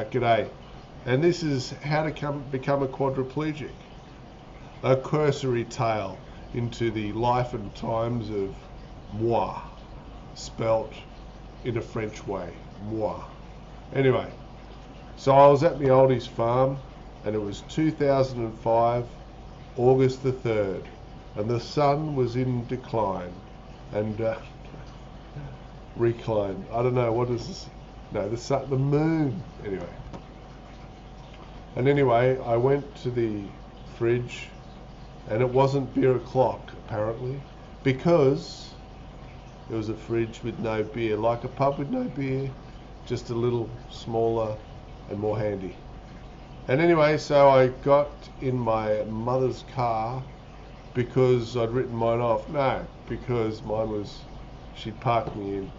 g'day. And this is how to become a quadriplegic. A cursory tale into the life and times of moi, spelt in a French way, moi. Anyway, so I was at my oldie's farm, and it was 2005, August the 3rd, and the sun was in decline, and recline. I don't know, what is this? No, the moon. Anyway. And anyway, I went to the fridge, and it wasn't beer o'clock, apparently, because it was a fridge with no beer, like a pub with no beer, just a little smaller and more handy. And anyway, so I got in my mother's car because I'd written mine off. No, because mine was, she'd parked me in.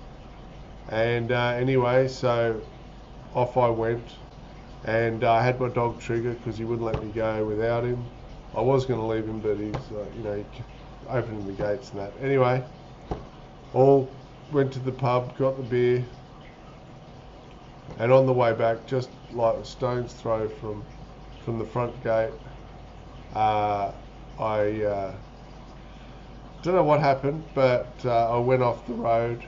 And anyway, so off I went, and I had my dog Trigger because he wouldn't let me go without him. I was going to leave him, but he's, he opening the gates and that. Anyway, all went to the pub, got the beer, and on the way back, just like a stone's throw from the front gate, I don't know what happened, but I went off the road,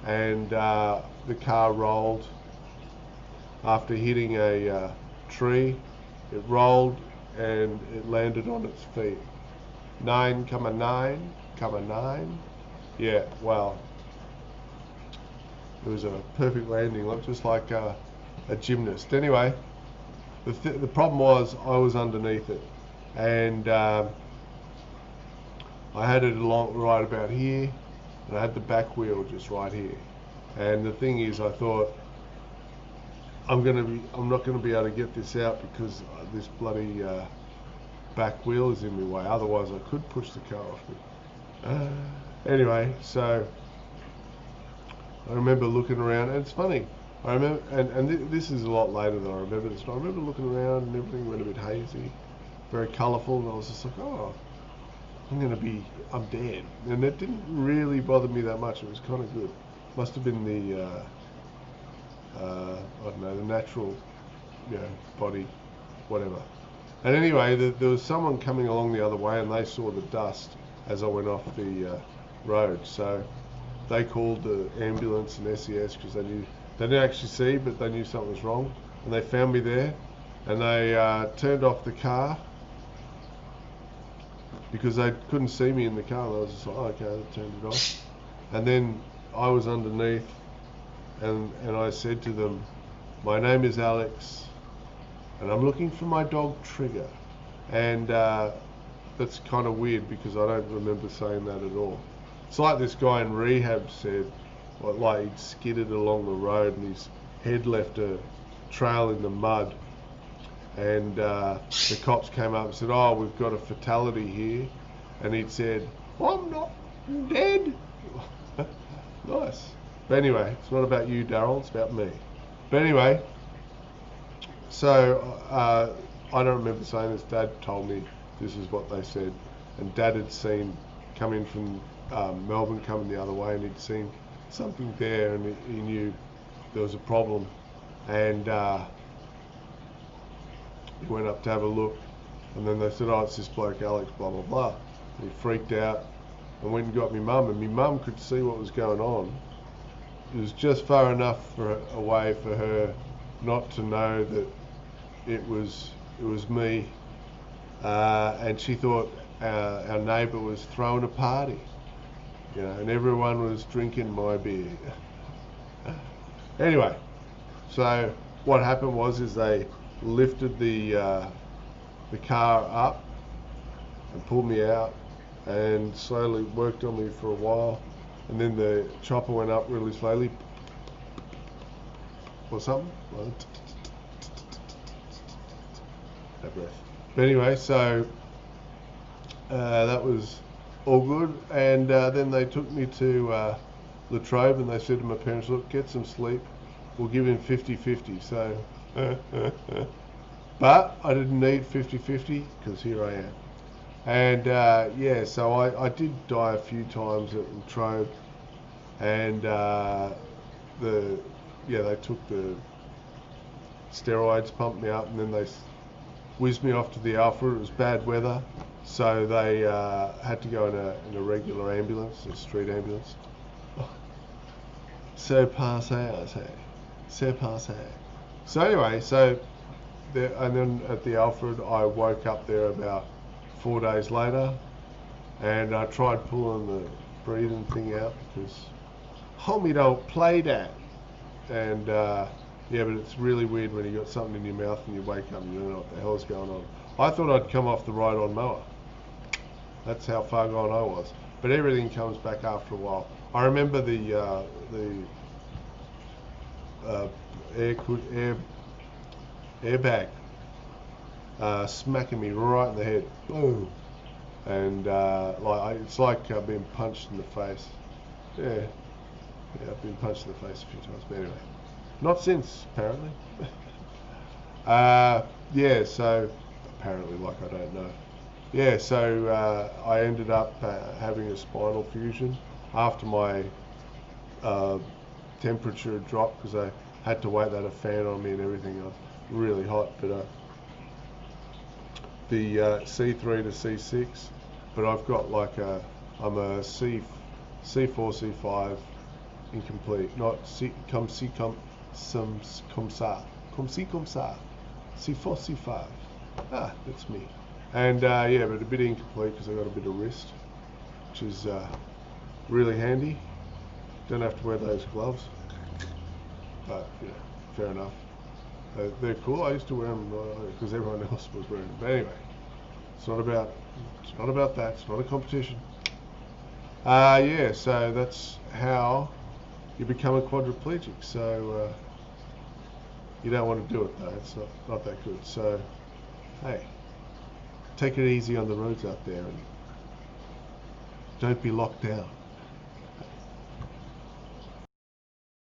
and the car rolled after hitting a tree. It rolled and it landed on its feet. 9,9,9. Yeah, well, it was a perfect landing, looked just like a gymnast. Anyway, the problem was I was underneath it, and I had it along right about here, and I had the back wheel just right here. And the thing is, I thought, I'm not going to be able to get this out because this bloody back wheel is in my way. Otherwise, I could push the car off me. Anyway, so I remember looking around, and it's funny. I remember, and this is a lot later than I remember this, but I remember looking around and everything went a bit hazy, very colourful, and I was just like, oh, I'm dead. And it didn't really bother me that much. It was kind of good. Must have been the, I don't know, the natural, body, whatever. And anyway, there was someone coming along the other way, and they saw the dust as I went off the road. So they called the ambulance and SES because they didn't actually see, but they knew something was wrong. And they found me there, and they turned off the car because they couldn't see me in the car. And I was just like, oh, okay, they turned it off. And then I was underneath, and I said to them, my name is Alex, and I'm looking for my dog Trigger. And that's kind of weird because I don't remember saying that at all. It's like this guy in rehab said, like he'd skidded along the road and his head left a trail in the mud, and the cops came up and said, oh, we've got a fatality here, and he'd said, I'm not dead. Nice. But anyway, it's not about you, Daryl, it's about me. But anyway, so I don't remember saying this. Dad told me this is what they said, and Dad had seen come in from Melbourne coming the other way, and he'd seen something there, and he knew there was a problem, and he went up to have a look, and then they said, oh, it's this bloke Alex, blah blah blah. And he freaked out and went and got my mum, and my mum could see what was going on. It was just far enough away for her not to know that it was me, and she thought our neighbour was throwing a party, and everyone was drinking my beer. Anyway, so what happened was they lifted the car up and pulled me out and slowly worked on me for a while, and then the chopper went up really slowly or something. That breath. But anyway, so that was all good, and then they took me to Latrobe, and they said to my parents, look, get some sleep, we'll give him 50-50. So but I didn't need 50-50 because here I am. And so I did die a few times at Latrobe, and they took the steroids, pumped me up, and then they whizzed me off to the Alpha. It was bad weather, so they had to go in a regular ambulance, a street ambulance. C'est passé, I say. C'est passé. So anyway, and then at the Alfred, I woke up there about 4 days later, and I tried pulling the breathing thing out because homie don't play that. And yeah, but it's really weird when you got something in your mouth and you wake up and you don't know what the hell's going on. I thought I'd come off the ride-on mower. That's how far gone I was. But everything comes back after a while. I remember the airbag smacking me right in the head. Boom. And it's like being punched in the face. Yeah, I've been punched in the face a few times, but anyway, not since apparently. Yeah, so apparently, like I don't know. Yeah, so I ended up having a spinal fusion after my temperature dropped because I had to wait. They had a fan on me and everything. I was really hot, but the C3 to C6, but I've got I'm a C4, C5 incomplete, not comme ça, C4, C5. Ah, that's me. And yeah, but a bit incomplete because I got a bit of wrist, which is really handy. Don't have to wear those gloves, but you know, fair enough. They're cool. I used to wear them because everyone else was wearing them. But anyway, it's not about that. It's not a competition. Yeah, so that's how you become a quadriplegic. So you don't want to do it though. It's not that good. So hey, take it easy on the roads out there and don't be locked down.